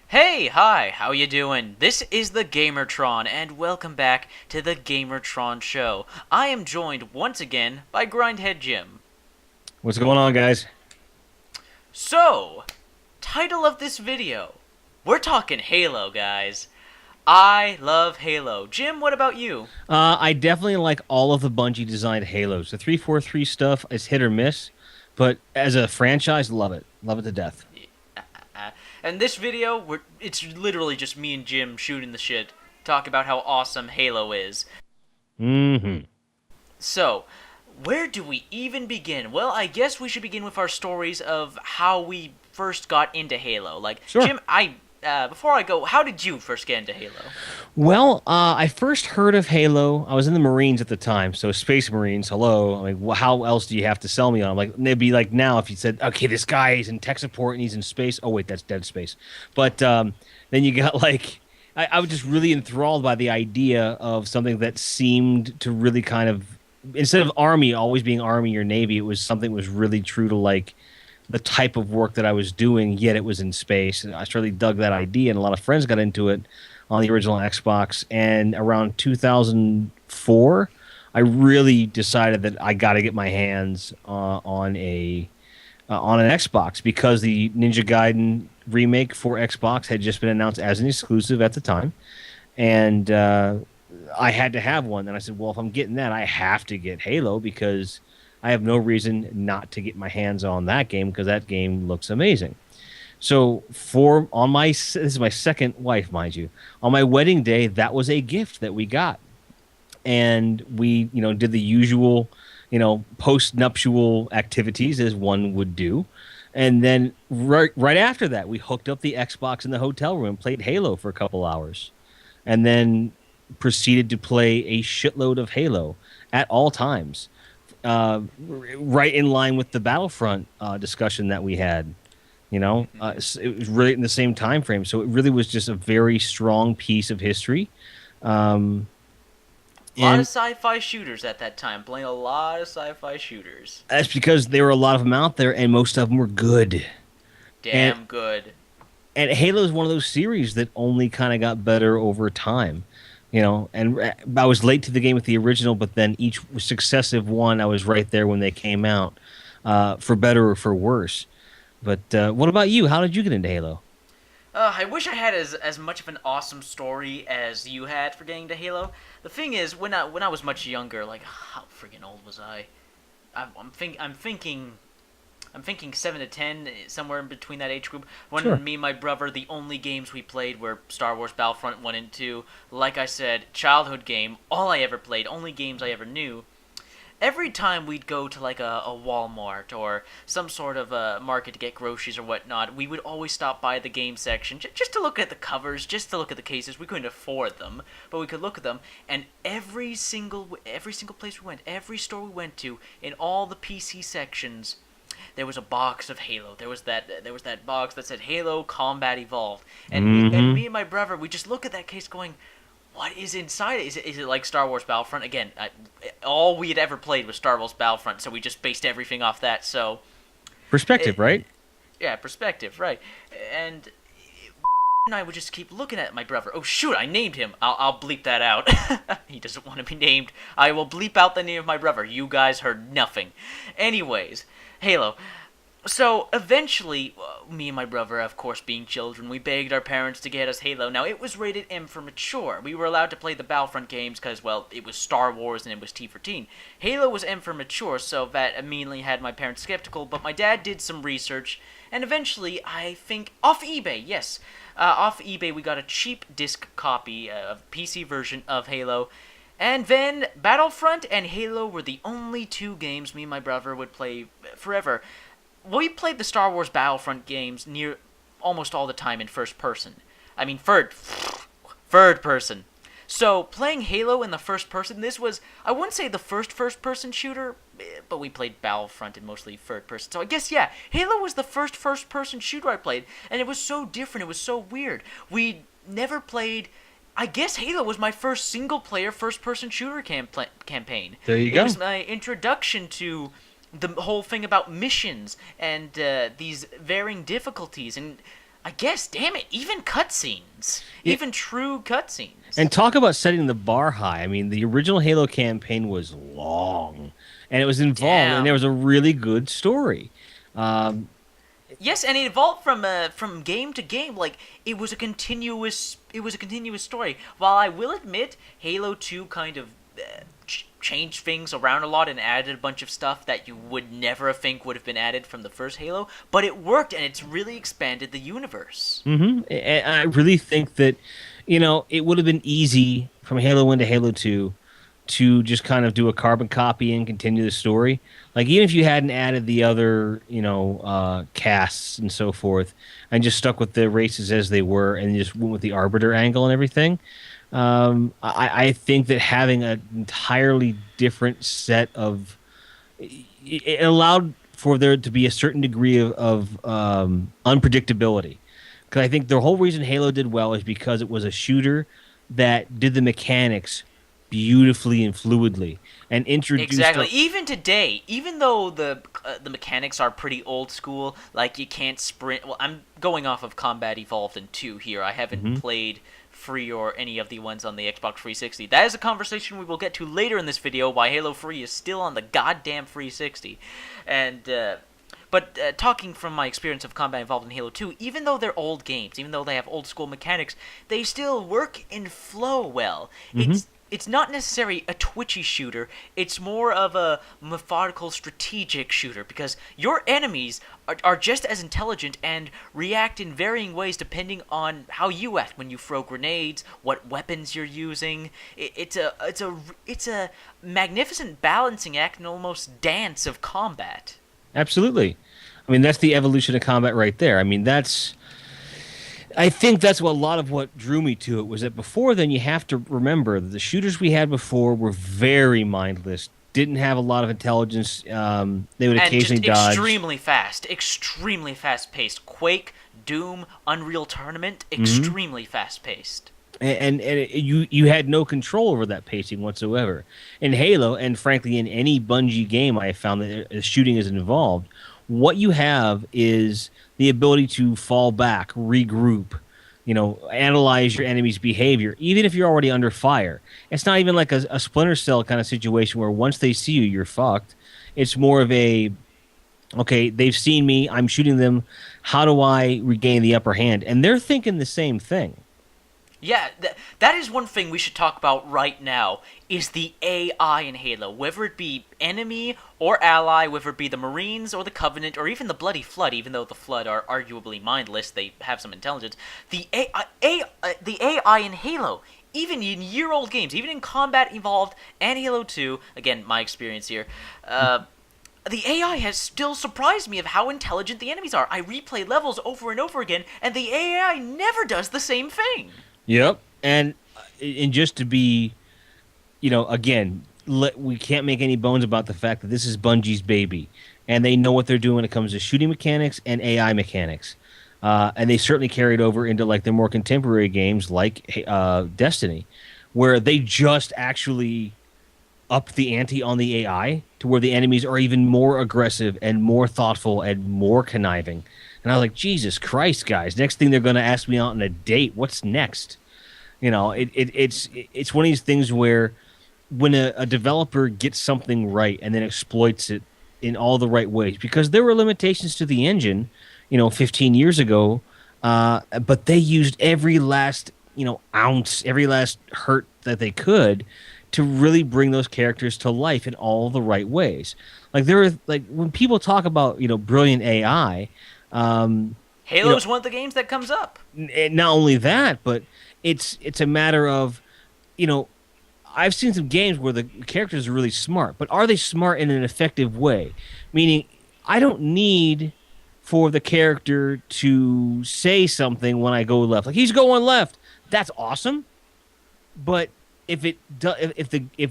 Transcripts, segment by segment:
Hey, hi, how you doing? This is the Gamertron, and welcome back to the Gamertron Show. I am joined once again by Grindhead Jim. What's going on, guys? So, title of this video. We're talking Halo, guys. I love Halo. Jim, what about you? I definitely like all of the Bungie designed Halos. The 343 stuff is hit or miss, but as a franchise, love it. Love it to death. And this video, it's literally just me and Jim shooting the shit, talk about how awesome Halo is. Hmm. So, where do we even begin? Well, I guess we should begin with our stories of how we first got into Halo. Like, Sure. Jim, before I go, how did you first get into Halo? Well, I first heard of Halo. I was in the Marines at the time, so Space Marines. Hello. I mean, how else do you have to sell me on? Like, it'd be like now if you said, okay, this guy is in tech support and he's in space. Oh wait, that's Dead Space. But then you got like, I was just really enthralled by the idea of something that seemed to really kind of, instead of Army always being Army or Navy, it was something that was really true to like the type of work that I was doing, yet it was in space. And I really dug that idea, and a lot of friends got into it on the original Xbox. And around 2004, I really decided that I got to get my hands on an Xbox because the Ninja Gaiden remake for Xbox had just been announced as an exclusive at the time, and I had to have one. And I said, well, if I'm getting that, I have to get Halo because I have no reason not to get my hands on that game because that game looks amazing. So this is my second wife, mind you. On my wedding day, that was a gift that we got, and we did the usual post nuptial activities as one would do, and then right after that, we hooked up the Xbox in the hotel room, played Halo for a couple hours, and then proceeded to play a shitload of Halo at all times, right in line with the Battlefront discussion that we had. It was really in the same time frame, so it really was just a very strong piece of history. Um, A lot of and sci-fi shooters at that time, playing a lot of sci-fi shooters. that's because there were a lot of them out there, and most of them were good. And Damn good. and Halo is one of those series that only kind of got better over time. And I was late to the game with the original, but then each successive one, I was right there when they came out, for better or for worse. But what about you? How did you get into Halo? I wish I had as much of an awesome story as you had for getting to Halo. The thing is, when I was much younger, like how friggin' old was I? I'm thinking 7 to 10, somewhere in between that age group. Sure. When me and my brother, the only games we played were Star Wars Battlefront 1 and 2. Like I said, childhood game, all I ever played, only games I ever knew. Every time we'd go to like a Walmart or some sort of a market to get groceries or whatnot, we would always stop by the game section just to look at the covers, just to look at the cases. We couldn't afford them, but we could look at them. And every single place we went, every store we went to, in all the PC sections, there was a box of Halo. There was that box that said Halo Combat Evolved, and me Hmm. and my brother, we just look at that case going, what is inside it? Is it like Star Wars Battlefront? Again, all we had ever played was Star Wars Battlefront, so we just based everything off that. So, Perspective, it, right? yeah, perspective, right? And I would just keep looking at my brother. Oh shoot, I named him. I'll bleep that out. He doesn't want to be named. I will bleep out the name of my brother. You guys heard nothing. Anyways, Halo. So eventually, me and my brother, of course being children, we begged our parents to get us Halo. Now, it was rated M for mature. We were allowed to play the Battlefront games because, well, it was Star Wars and it was T for teen. Halo was M for mature, so that immediately had my parents skeptical, but my dad did some research, and eventually, I think, off eBay, yes. Off eBay, we got a cheap disc copy of PC version of Halo. And then Battlefront and Halo were the only two games me and my brother would play forever. We played the Star Wars Battlefront games near almost all the time in first person. I mean, third person. So playing Halo in the first person, this was, I wouldn't say the first person shooter, but we played Battlefront in mostly third person. So I guess, yeah, Halo was the first person shooter I played, and it was so different, it was so weird. We never played, I guess Halo was my first single player first person shooter campaign. There you It go. was my introduction to the whole thing about missions and these varying difficulties. And I guess, damn it, even cutscenes, Yeah, even true cutscenes. and talk about setting the bar high. I mean, the original Halo campaign was long, and it was involved, and there was Damn. a really good story. Um, Yes, and it evolved from game to game. Like it was a continuous story. While I will admit, Halo 2 kind of changed things around a lot and added a bunch of stuff that you would never think would have been added from the first Halo, but it worked and it's really expanded the universe. And I really think that, it would have been easy from Halo 1 to Halo 2 to just kind of do a carbon copy and continue the story. Like, even if you hadn't added the other, casts and so forth, and just stuck with the races as they were and just went with the Arbiter angle and everything, I think that having an entirely different set of it allowed for there to be a certain degree of unpredictability. Because I think the whole reason Halo did well is because it was a shooter that did the mechanics beautifully and fluidly and introduced Exactly. Even today, even though the mechanics are pretty old school, like you can't sprint. Well, I'm going off of Combat Evolved in 2 here. I haven't played 3 or any of the ones on the Xbox 360. That is a conversation we will get to later in this video. Why Halo 3 is still on the goddamn 360, and. But talking from my experience of Combat Evolved in Halo 2, even though they're old games, even though they have old school mechanics, they still work and flow well. It's not necessarily a twitchy shooter, it's more of a methodical strategic shooter, because your enemies are just as intelligent and react in varying ways depending on how you act when you throw grenades, what weapons you're using. It's a magnificent balancing act and almost dance of combat. Absolutely. I mean, that's the evolution of combat right there. I mean, I think that's what a lot of what drew me to it was that before then you have to remember that the shooters we had before were very mindless, didn't have a lot of intelligence. They would occasionally dodge. Extremely fast paced. Quake, Doom, Unreal Tournament, extremely fast paced. You had no control over that pacing whatsoever. In Halo, and frankly in any Bungie game I have found that shooting is involved, what you have is the ability to fall back, regroup, analyze your enemy's behavior, even if you're already under fire. It's not even like a Splinter Cell kind of situation where once they see you, you're fucked. It's more of a, okay, they've seen me, I'm shooting them, how do I regain the upper hand? And they're thinking the same thing. Yeah, that is one thing we should talk about right now, is the AI in Halo. Whether it be enemy or ally, whether it be the Marines or the Covenant, or even the Bloody Flood, even though the Flood are arguably mindless, they have some intelligence. The AI in Halo, even in year-old games, even in Combat Evolved and Halo 2, again, my experience here, the AI has still surprised me of how intelligent the enemies are. I replay levels over and over again, and the AI never does the same thing. Yep. And just to be, again, we can't make any bones about the fact that this is Bungie's baby. And they know what they're doing when it comes to shooting mechanics and AI mechanics. And they certainly carried over into like their more contemporary games like Destiny, where they just actually upped the ante on the AI to where the enemies are even more aggressive and more thoughtful and more conniving. And I was like, Jesus Christ, guys! Next thing they're going to ask me out on a date. What's next? It's one of these things where when a developer gets something right and then exploits it in all the right ways, because there were limitations to the engine, 15 years ago, but they used every last ounce, every last hurt that they could to really bring those characters to life in all the right ways. Like when people talk about brilliant AI. Halo is one of the games that comes up. Not only that, but it's a matter of, I've seen some games where the characters are really smart, but are they smart in an effective way? Meaning, I don't need for the character to say something when I go left. Like, he's going left. That's awesome. But if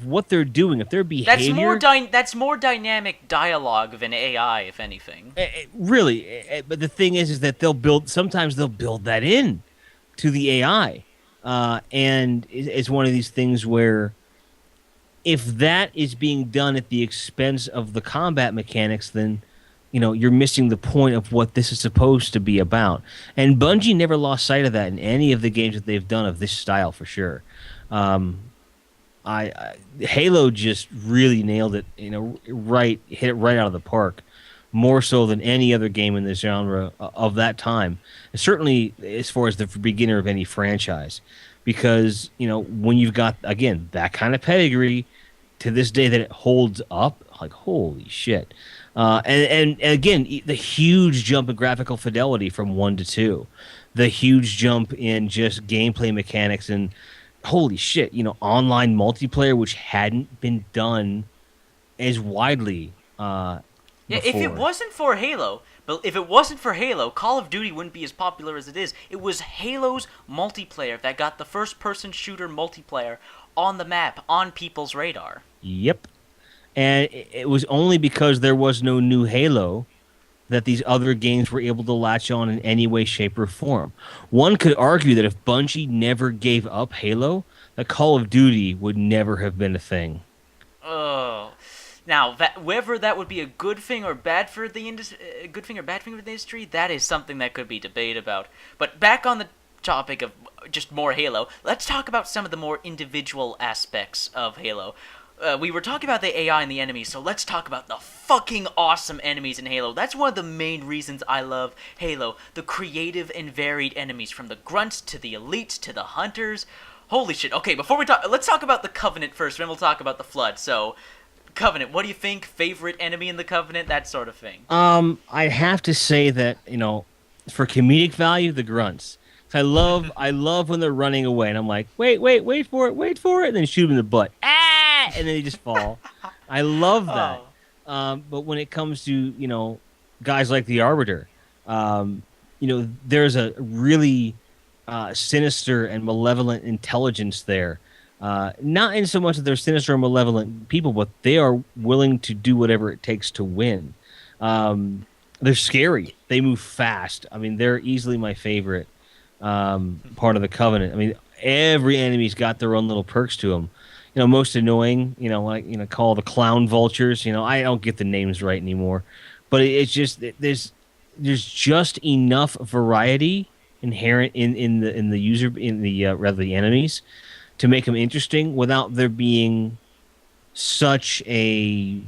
what they're doing, if their behavior, that's more dynamic dialogue than AI, if anything. Really, but the thing is that sometimes they'll build that in to the AI, and it's one of these things where if that is being done at the expense of the combat mechanics, then you're missing the point of what this is supposed to be about. And Bungie never lost sight of that in any of the games that they've done of this style for sure. Um, Halo just really nailed it, hit it right out of the park, more so than any other game in this genre of that time. Certainly, as far as the beginner of any franchise, because when you've got again that kind of pedigree to this day that it holds up, like holy shit. And again, the huge jump in graphical fidelity from 1 to 2, the huge jump in just gameplay mechanics and holy shit, online multiplayer, which hadn't been done as widely Yeah, if it before. wasn't for Halo, but if it wasn't for Halo, Call of Duty wouldn't be as popular as it is. It was Halo's multiplayer that got the first-person shooter multiplayer on the map, on people's radar. Yep. And it was only because there was no new Halo that these other games were able to latch on in any way, shape, or form. One could argue that if Bungie never gave up Halo, that Call of Duty would never have been a thing. Oh, now whether that would be a good thing or bad for the industry, good thing or bad thing for the industry, that is something that could be debated about. But back on the topic of just more Halo, let's talk about some of the more individual aspects of Halo. We were talking about the AI and the enemies, so let's talk about the fucking awesome enemies in Halo. That's one of the main reasons I love Halo. The creative and varied enemies, from the grunts to the elites to the hunters. Holy shit. Okay, before we talk, let's talk about the Covenant first, then we'll talk about the Flood. So, Covenant, what do you think? Favorite enemy in the Covenant? That sort of thing. I have to say that, for comedic value, the grunts. I love when they're running away, and I'm like, wait for it, and then shoot them in the butt, and then they just fall. I love that. Oh. But when it comes to guys like the Arbiter, there's a really sinister and malevolent intelligence there. Not in so much that they're sinister or malevolent people, but they are willing to do whatever it takes to win. They're scary. They move fast. I mean, they're easily my favorite part of the Covenant. I mean, every enemy's got their own little perks to them. Most annoying, call the clown vultures. I don't get the names right anymore, but it's just there's just enough variety inherent in the user in the rather the enemies to make them interesting without there being such a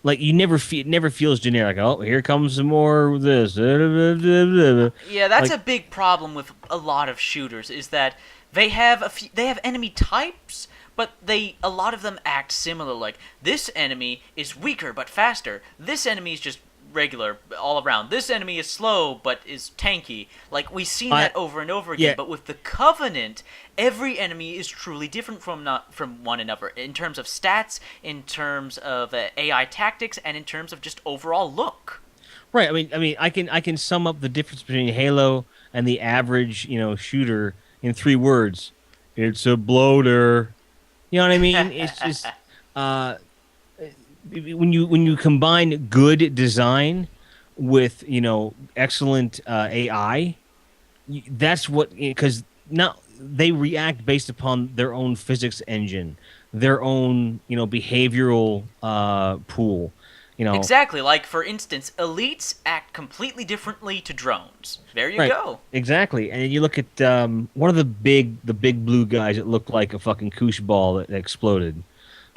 like you never it never feels generic. Oh, here comes some more of this. Yeah, that's Like a big problem with a lot of shooters, is that they have enemy types, but a lot of them act similar. Like, this enemy is weaker but faster. This enemy is just regular all around. This enemy is slow but is tanky. Like, we've seen that over and over again. yeah. But with the Covenant, every enemy is truly different from one another in terms of stats, in terms of AI tactics, and in terms of just overall look. Right. I can sum up the difference between Halo and the average, shooter in 3 words. It's a bloater. You know what I mean? It's just uh, when you combine good design with excellent AI, that's what because now they react based upon their own physics engine, their own behavioral pool. Exactly. Like, for instance, elites act completely differently to drones. There you Right. go. Exactly. And you look at one of the big blue guys that looked like a fucking koosh ball that exploded.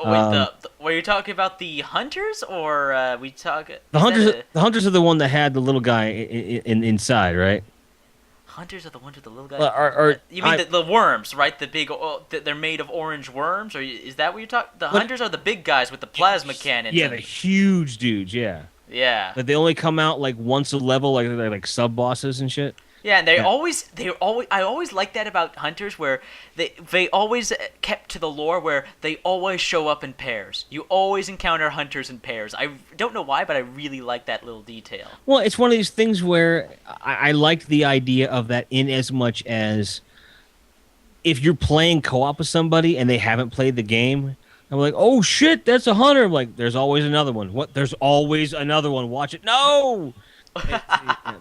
Oh, wait, Um, were you talking about the hunters, or we talk? the hunters are the one that had the little guy inside, right? Hunters are the ones with the little guy. You mean I, the worms, right? The big. They're made of orange worms, or is that what you're talking? The hunters are the big guys with the plasma cannons. yeah, the huge dudes, yeah. Yeah. But they only come out like once a level, like they're like sub bosses and shit. Yeah, and Yeah. I always like that about hunters, where they always kept to the lore where they always show up in pairs. You always encounter hunters in pairs. I don't know why, but I really like that little detail. Well, it's one of these things where I liked the idea of that in as much as if you're playing co-op with somebody and they haven't played the game, I'm like, oh shit, that's a hunter. I'm like, there's always another one. What? There's always another one. Watch it. No!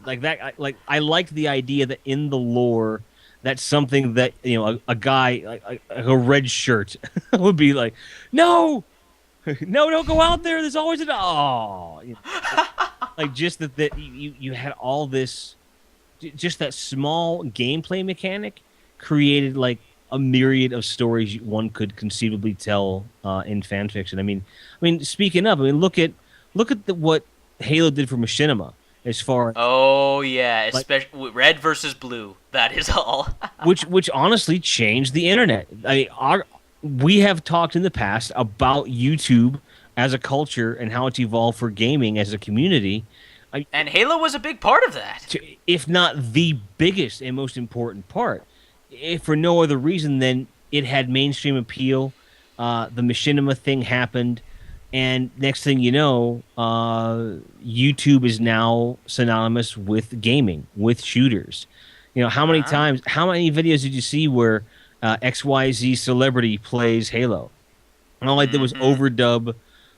Like that. I liked the idea that in the lore, that's something that a guy like a red shirt would be like, no, No, don't go out there. There's always an oh, like just that you had all this, just that small gameplay mechanic created like a myriad of stories one could conceivably tell in fan fiction. I mean, speaking of, I mean, look at what Halo did for Machinima as far as Oh yeah, like especially red versus blue. That is all. which honestly changed the internet. We have talked in the past about YouTube as a culture and how it's evolved for gaming as a community. And Halo was a big part of that. If not the biggest and most important part, if for no other reason than it had mainstream appeal. The Machinima thing happened, and next thing you know, YouTube is now synonymous with gaming, with shooters. How many Uh-huh. times, how many videos did you see where XYZ celebrity plays Halo? And all I did was Mm-hmm. overdub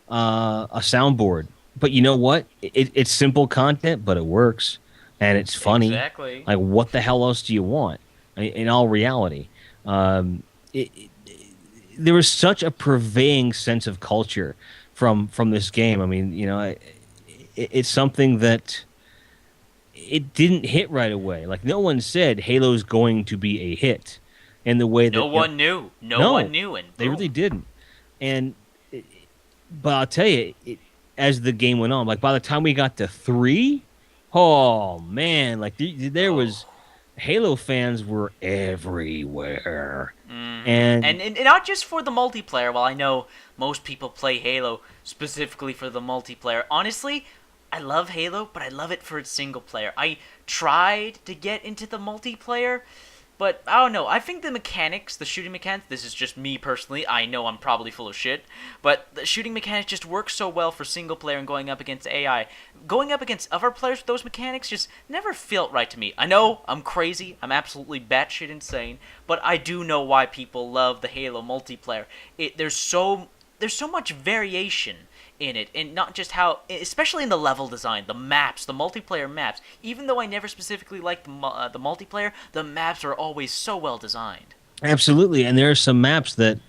a soundboard. But you know what? It's simple content, but it works, and it's funny. Exactly. Like, what the hell else do you want? In all reality, um, there was such a pervading sense of culture from this game. I mean, it's something that it didn't hit right away. Like, no one said Halo's going to be a hit in the way No that one knew. No no, one knew, and they really boom. didn't. And but I'll tell you, as the game went on, like by the time we got to 3, oh man, like there Oh. was Halo fans were everywhere, And, and and not just for the multiplayer. While I know most people play Halo specifically for the multiplayer, honestly, I love Halo, but I love it for its single player. I tried to get into the multiplayer, but I don't know. I think the mechanics, the shooting mechanics, this is just me personally. I know I'm probably full of shit, but the shooting mechanics just work so well for single player and going up against AI. Going up against other players with those mechanics just never felt right to me. I know I'm crazy. I'm absolutely batshit insane, but I do know why people love the Halo multiplayer. There's so much variation in it, and not just how, especially in the level design, the maps, the multiplayer maps. Even though I never specifically liked the multiplayer, the maps are always so well designed. absolutely. And there are some maps that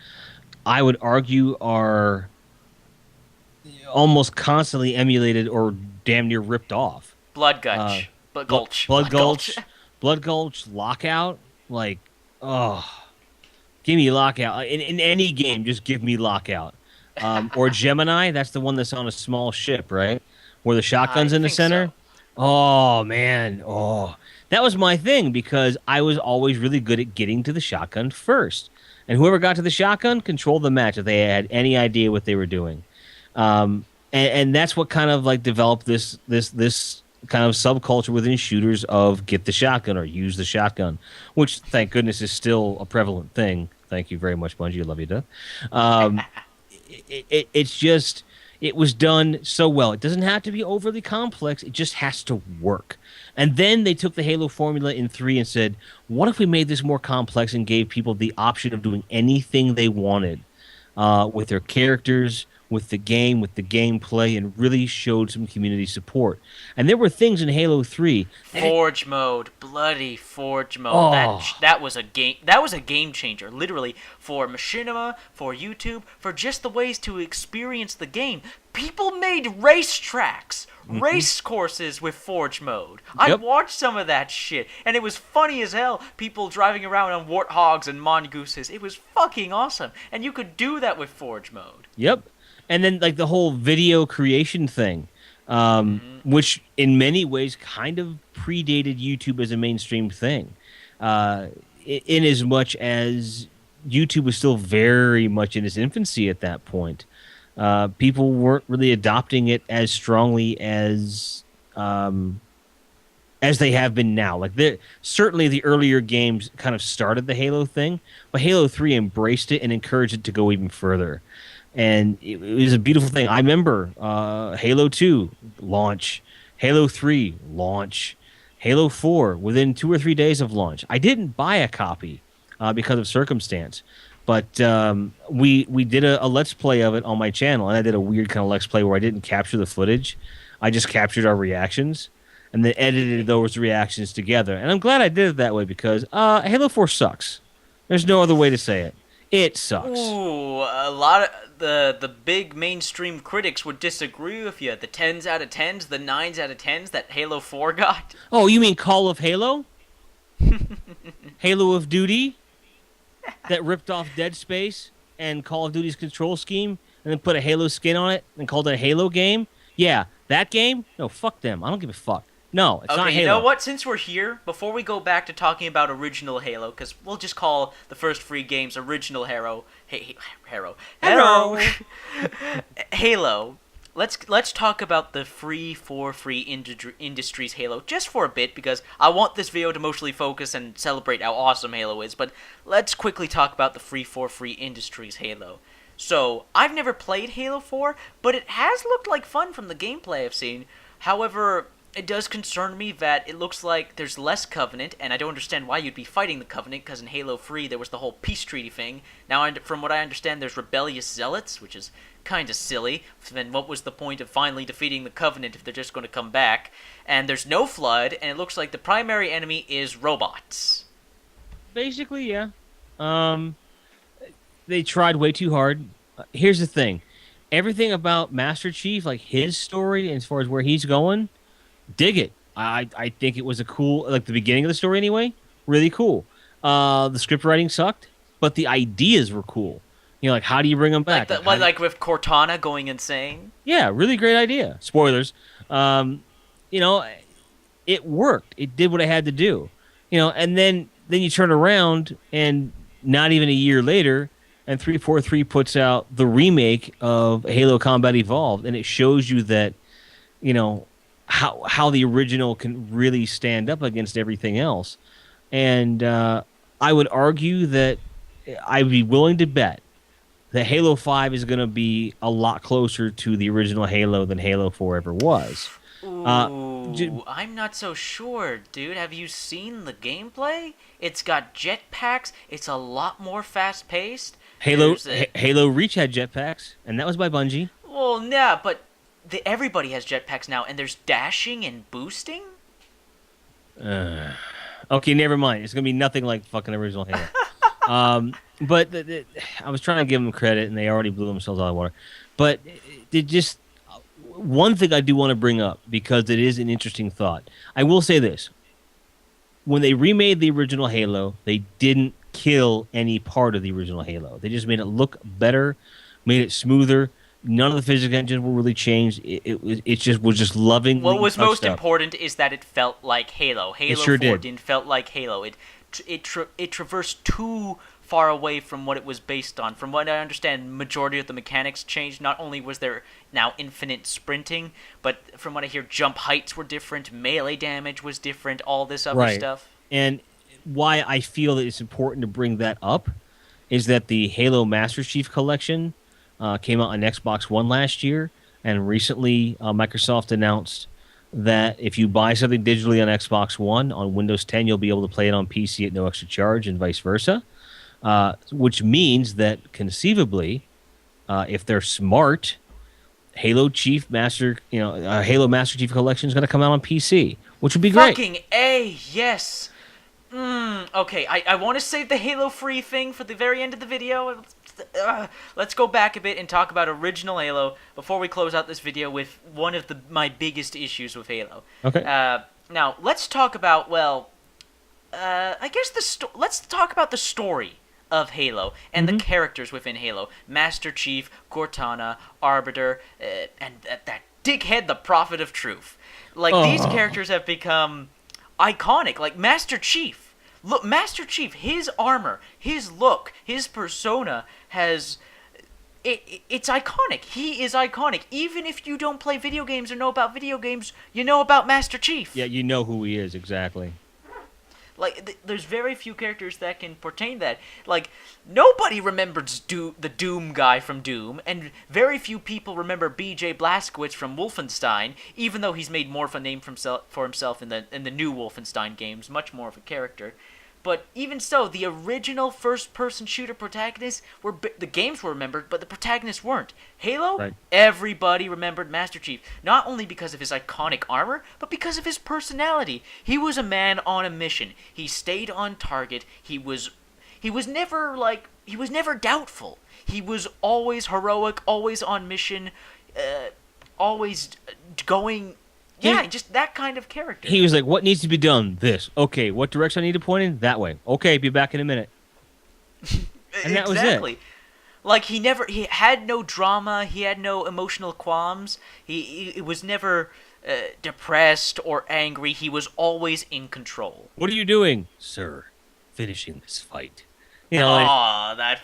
I would argue are almost constantly emulated or damn near ripped off. Blood Uh, Gulch, but Gulch, Blood Blood Gulch. Gulch, Blood Gulch, Lockout, like, oh, give me Lockout in any game. Just give me Lockout, or Gemini. That's the one that's on a small ship, right? Where the I shotgun's in the think so. center. Oh man, oh, that was my thing because I was always really good at getting to the shotgun first, and whoever got to the shotgun controlled the match if they had any idea what they were doing. And that's what kind of like developed this kind of subculture within shooters of get the shotgun or use the shotgun, which thank goodness is still a prevalent thing. Thank you very much, Bungie. I love you to death. Um, it's just it was done so well. It doesn't have to be overly complex. It just has to work. And then they took the Halo formula in 3 and said, what if we made this more complex and gave people the option of doing anything they wanted with their characters, with the game, with the gameplay, and really showed some community support. And there were things in Halo 3 that Forge mode, bloody Forge mode. That oh, that was a game. That was a game changer, literally, for Machinima, for YouTube, for just the ways to experience the game. People made racetracks, mhm, race courses with Forge mode. I yep, watched some of that shit, and it was funny as hell. People driving around on warthogs and mongooses. It was fucking awesome, and you could do that with Forge mode. yep. And then like the whole video creation thing, which in many ways kind of predated YouTube as a mainstream thing, in as much as YouTube was still very much in its infancy at that point. People weren't really adopting it as strongly as they have been now. Like certainly the earlier games kind of started the Halo thing, but Halo 3 embraced it and encouraged it to go even further. And it was a beautiful thing. I remember Halo 2 launch, Halo 3 launch, Halo 4 within 2 or 3 days of launch. I didn't buy a copy because of circumstance, but we did a let's play of it on my channel, and I did a weird kind of let's play where I didn't capture the footage. I just captured our reactions and then edited those reactions together. And I'm glad I did it that way because Halo 4 sucks. There's no other way to say it. It sucks. Ooh, a lot of the big mainstream critics would disagree with you. The 10s out of 10s, the 9s out of 10s that Halo 4 got. Oh, you mean Call of Halo? Halo of Duty? That ripped off Dead Space and Call of Duty's control scheme and then put a Halo skin on it and called it a Halo game? Yeah, that game? No, fuck them. I don't give a fuck. No, it's not Halo. Okay, you know what? Since we're here, before we go back to talking about original Halo, because we'll just call the first 3 games original Halo. Halo. Let's talk about the free industries Halo just for a bit, because I want this video to mostly focus and celebrate how awesome Halo is. But let's quickly talk about the free industries Halo. So I've never played Halo 4, but it has looked like fun from the gameplay I've seen. However, it does concern me that it looks like there's less Covenant, and I don't understand why you'd be fighting the Covenant, because in Halo 3 there was the whole peace treaty thing. Now, from what I understand, there's rebellious zealots, which is kind of silly. Then what was the point of finally defeating the Covenant if they're just going to come back? And there's no Flood, and it looks like the primary enemy is robots. Basically, yeah. They tried way too hard. Here's the thing. Everything about Master Chief, like his story, as far as where he's going, dig it. I think it was a cool, like the beginning of the story anyway, really cool. The script writing sucked, but the ideas were cool. You know, like how do you bring them back? Like with Cortana going insane? Yeah, really great idea. Spoilers. You know, it worked. It did what it had to do. You know, and then you turn around and not even a year later, and 343 puts out the remake of Halo Combat Evolved, and it shows you that, you know, how the original can really stand up against everything else. And I would argue that I'd be willing to bet that Halo 5 is going to be a lot closer to the original Halo than Halo 4 ever was. Ooh, I'm not so sure, dude. Have you seen the gameplay? It's got jetpacks. It's a lot more fast-paced. Halo Reach had jetpacks, and that was by Bungie. Well, yeah, but everybody has jetpacks now, and there's dashing and boosting? Okay, never mind. It's going to be nothing like fucking original Halo. But I was trying to give them credit, and they already blew themselves out of the water. But one thing I do want to bring up, because it is an interesting thought. I will say this. When they remade the original Halo, they didn't kill any part of the original Halo. They just made it look better, made it smoother. None of the physics engines were really changed. It just was just loving. What was most important is that it felt like Halo. Halo 4 didn't felt like Halo. It traversed too far away from what it was based on. From what I understand, majority of the mechanics changed. Not only was there now infinite sprinting, but from what I hear, jump heights were different, melee damage was different, all this other stuff. And why I feel that it's important to bring that up is that the Halo Master Chief Collection came out on Xbox One last year, and recently Microsoft announced that if you buy something digitally on Xbox One, on Windows 10, you'll be able to play it on PC at no extra charge, and vice versa. Which means that conceivably, if they're smart, Halo Master Chief Collection is going to come out on PC, which would be great. Fucking A, yes. Okay, I want to save the Halo free thing for the very end of the video. Let's go back a bit and talk about original Halo before we close out this video with one of my biggest issues with Halo. Okay. Now let's talk about I guess let's talk about the story of Halo and the characters within Halo. Master Chief, Cortana, Arbiter, and that dickhead, the Prophet of Truth. Like, these characters have become iconic. Like, Master Chief. Look, Master Chief, his armor, his look, his persona has... It's iconic. He is iconic. Even if you don't play video games or know about video games, you know about Master Chief. Yeah, you know who he is, exactly. Like, there's very few characters that can portray that. Like, nobody remembers the Doom guy from Doom, and very few people remember B.J. Blazkowicz from Wolfenstein, even though he's made more of a name for himself in the new Wolfenstein games, much more of a character. But even so, the original first-person shooter protagonists the games were remembered, but the protagonists weren't. Halo, right. Everybody remembered Master Chief, not only because of his iconic armor, but because of his personality. He was a man on a mission. He stayed on target. He he was never doubtful. He was always heroic, always on mission, always going. Yeah, just that kind of character. He was like, "What needs to be done? This. Okay. What direction I need to point in? That way. Okay. Be back in a minute." And that was it. Like he had no drama. He had no emotional qualms. He was never depressed or angry. He was always in control. What are you doing, sir? Finishing this fight. Oh, that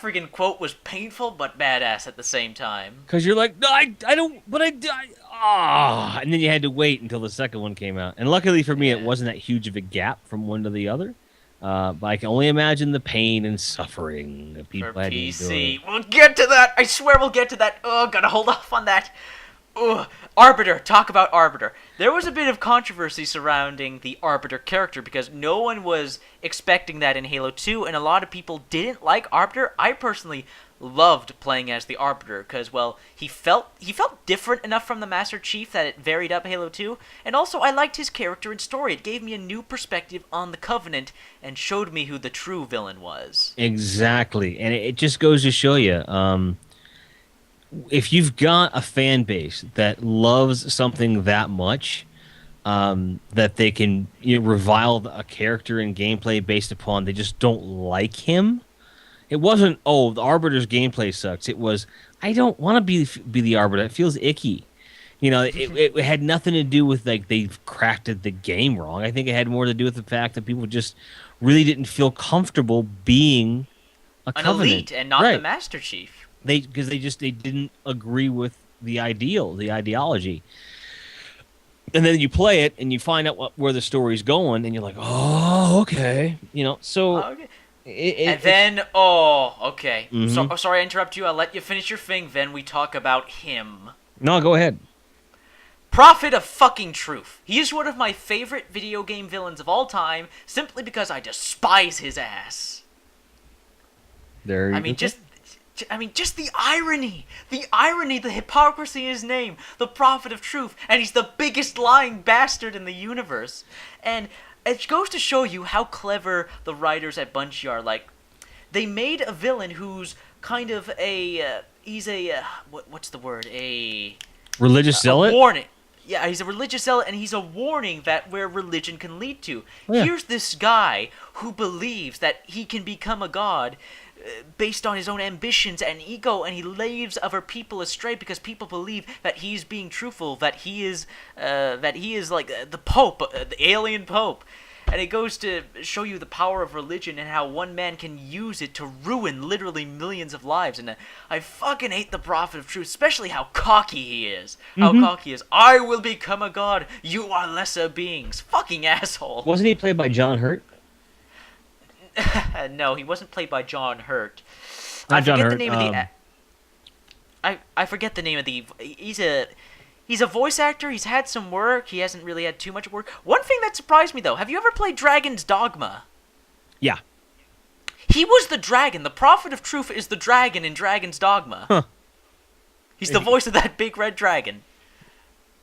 freaking quote was painful but badass at the same time. Because you're like, no, I don't, but and then you had to wait until the second one came out. And luckily for me, it wasn't that huge of a gap from one to the other. But I can only imagine the pain and suffering that people for had PC. We'll get to that. I swear we'll get to that. Oh, gotta hold off on that. Ugh. Arbiter. Talk about Arbiter. There was a bit of controversy surrounding the Arbiter character because no one was expecting that in Halo 2, and a lot of people didn't like Arbiter. I personally loved playing as the Arbiter because, well, he felt different enough from the Master Chief that it varied up Halo 2, and also I liked his character and story. It gave me a new perspective on the Covenant and showed me who the true villain was. Exactly, and it just goes to show you, if you've got a fan base that loves something that much, that they can revile a character in gameplay based upon they just don't like him. It wasn't, oh, the Arbiter's gameplay sucks. It was, I don't want to be the Arbiter. It feels icky. It had nothing to do with like they've crafted the game wrong. I think it had more to do with the fact that people just really didn't feel comfortable being an Covenant. Elite and not the Master Chief. Because they didn't agree with the ideology. And then you play it and you find out where the story's going, and you're like, oh, okay. So... Okay. Okay. Mm-hmm. So, sorry I interrupt you. I'll let you finish your thing, then we talk about him. No, go ahead. Prophet of fucking Truth. He is one of my favorite video game villains of all time, simply because I despise his ass. Just the irony, the hypocrisy in his name, the Prophet of Truth, and he's the biggest lying bastard in the universe. And it goes to show you how clever the writers at Bungie are. Like, they made a villain who's kind of what's the word? A religious zealot? A warning. Yeah, he's a religious zealot, and he's a warning that where religion can lead to. Oh, yeah. Here's this guy who believes that he can become a god based on his own ambitions and ego, and he leaves other people astray because people believe that he's being truthful, that he is like the Pope, the alien Pope. And it goes to show you the power of religion and how one man can use it to ruin literally millions of lives. And I fucking hate the Prophet of Truth, especially how cocky he is. Mm-hmm. How cocky he is. I will become a god. You are lesser beings. Fucking asshole. Wasn't he played by John Hurt? No, he wasn't played by John Hurt. Not John Hurt. I forget the name of the... He's a voice actor. He's had some work. He hasn't really had too much work. One thing that surprised me, though, have you ever played Dragon's Dogma? Yeah. He was the dragon. The Prophet of Truth is the dragon in Dragon's Dogma. Huh. He's the voice of that big red dragon.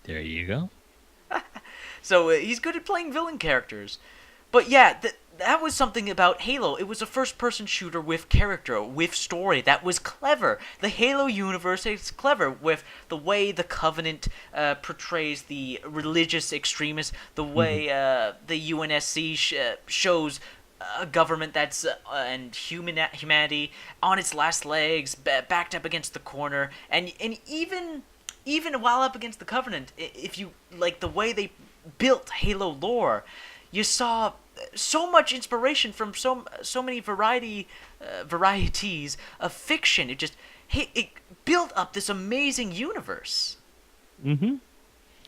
There you go. So he's good at playing villain characters. But yeah, that was something about Halo. It was a first-person shooter with character, with story that was clever. The Halo universe is clever with the way the Covenant portrays the religious extremists, the way the UNSC shows a government that's and humanity on its last legs, backed up against the corner, and even while up against the Covenant, if you like the way they built Halo lore, you saw so much inspiration from so many varieties of fiction. It built up this amazing universe. Mm-hmm.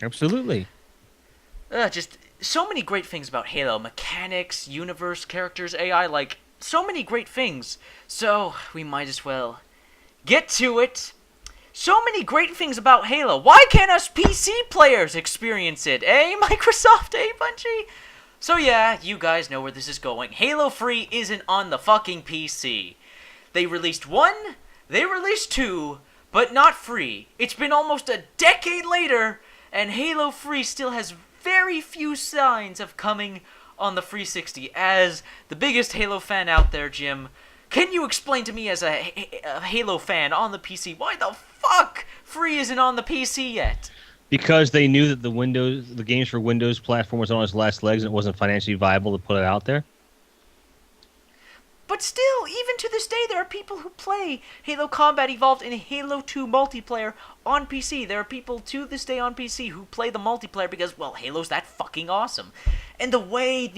Absolutely. Just so many great things about Halo. Mechanics, universe, characters, AI, like, so many great things. So, we might as well get to it. So many great things about Halo. Why can't us PC players experience it? Eh, Microsoft? Eh, Bungie? So yeah, you guys know where this is going. Halo 3 isn't on the fucking PC. They released 1, they released 2, but not free. It's been almost a decade later, and Halo 3 still has very few signs of coming on the 360. As the biggest Halo fan out there, Jim, can you explain to me as a Halo fan on the PC why the fuck Free isn't on the PC yet? Because they knew that the games for Windows platform was on its last legs and it wasn't financially viable to put it out there. But still, even to this day, there are people who play Halo Combat Evolved in Halo 2 multiplayer on PC. There are people to this day on PC who play the multiplayer because, well, Halo's that fucking awesome. And the way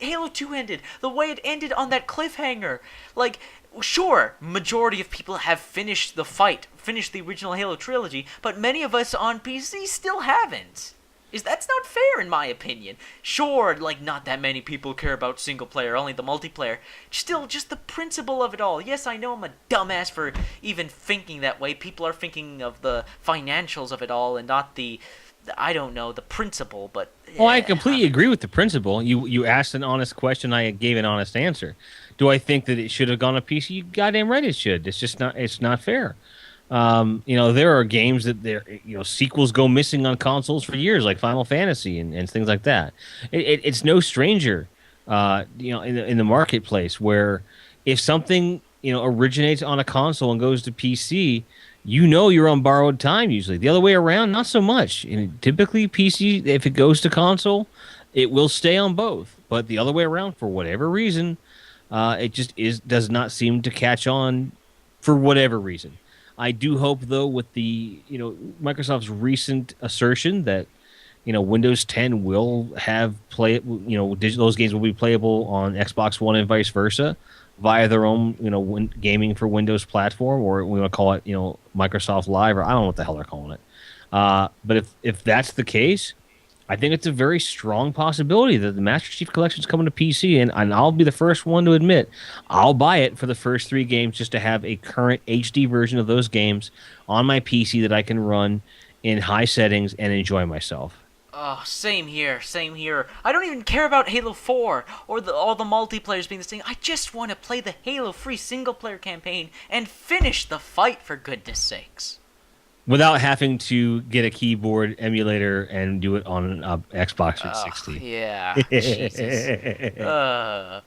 Halo 2 ended, the way it ended on that cliffhanger, like, sure, majority of people have finished the original Halo trilogy, but many of us on PC still haven't. That's not fair in my opinion. Sure, like, not that many people care about single player, only the multiplayer. Still, just the principle of it all. Yes, I know I'm a dumbass for even thinking that way. People are thinking of the financials of it all and not the principle, but... Well, I completely agree with the principle. You asked an honest question, I gave an honest answer. Do I think that it should have gone to PC? You goddamn right it should. It's not fair. There are games that sequels go missing on consoles for years, like Final Fantasy and things like that. It's no stranger, in the marketplace where if something originates on a console and goes to PC, you're on borrowed time. Usually, the other way around, not so much. Typically, PC, if it goes to console, it will stay on both. But the other way around, for whatever reason, it just does not seem to catch on for whatever reason. I do hope, though, with the Microsoft's recent assertion that Windows 10 will have those games will be playable on Xbox One and vice versa via their own gaming for Windows platform, or we want to call it Microsoft Live, or I don't know what the hell they're calling it. But if that's the case, I think it's a very strong possibility that the Master Chief Collection is coming to PC, and I'll be the first one to admit I'll buy it for the first 3 games just to have a current HD version of those games on my PC that I can run in high settings and enjoy myself. Oh, same here. I don't even care about Halo 4 or all the multiplayers being the same. I just want to play the Halo free single-player campaign and finish the fight, for goodness sakes. Without having to get a keyboard emulator and do it on an Xbox 360. Yeah, Jesus.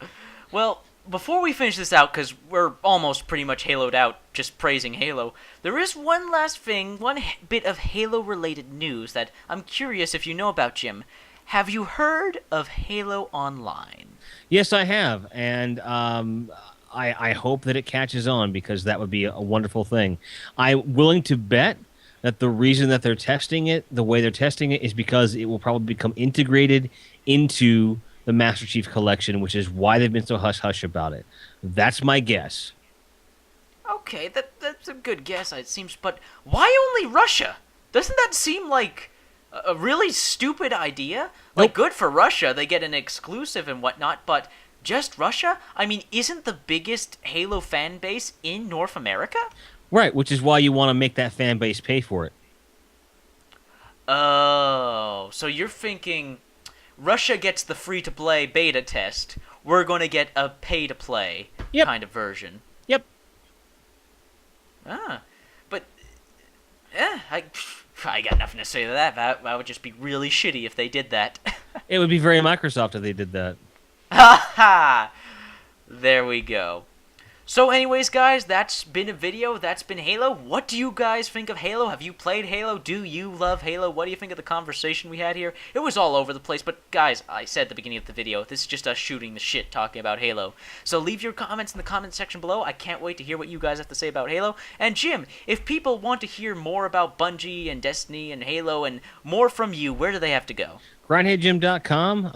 Well, before we finish this out, because we're almost pretty much Haloed out just praising Halo, there is one last thing, one bit of Halo-related news that I'm curious if you know about, Jim. Have you heard of Halo Online? Yes, I have, and I hope that it catches on, because that would be a wonderful thing. I'm willing to bet that the reason that they're testing it the way they're testing it is because it will probably become integrated into the Master Chief Collection, which is why they've been so hush-hush about it. That's my guess. Okay, that's a good guess, it seems, but why only Russia? Doesn't that seem like a really stupid idea? Like, good for Russia, they get an exclusive and whatnot, but just Russia? I mean, isn't the biggest Halo fan base in North America? Right, which is why you want to make that fan base pay for it. Oh, so you're thinking Russia gets the free-to-play beta test, we're going to get a pay-to-play kind of version. Yep. But I got nothing to say to that. That would just be really shitty if they did that. It would be very Microsoft if they did that. Ha ha! There we go. So anyways, guys, that's been a video. That's been Halo. What do you guys think of Halo? Have you played Halo? Do you love Halo? What do you think of the conversation we had here? It was all over the place, but guys, I said at the beginning of the video, this is just us shooting the shit talking about Halo. So leave your comments in the comment section below. I can't wait to hear what you guys have to say about Halo. And Jim, if people want to hear more about Bungie and Destiny and Halo and more from you, where do they have to go? Grindheadjim.com.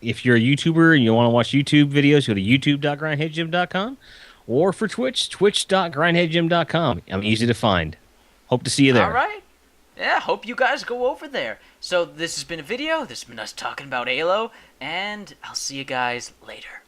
If you're a YouTuber and you want to watch YouTube videos, go to youtube.grindheadjim.com. Or for Twitch, twitch.grindheadjim.com. I'm easy to find. Hope to see you there. All right. Yeah, hope you guys go over there. So this has been a video. This has been us talking about Halo. And I'll see you guys later.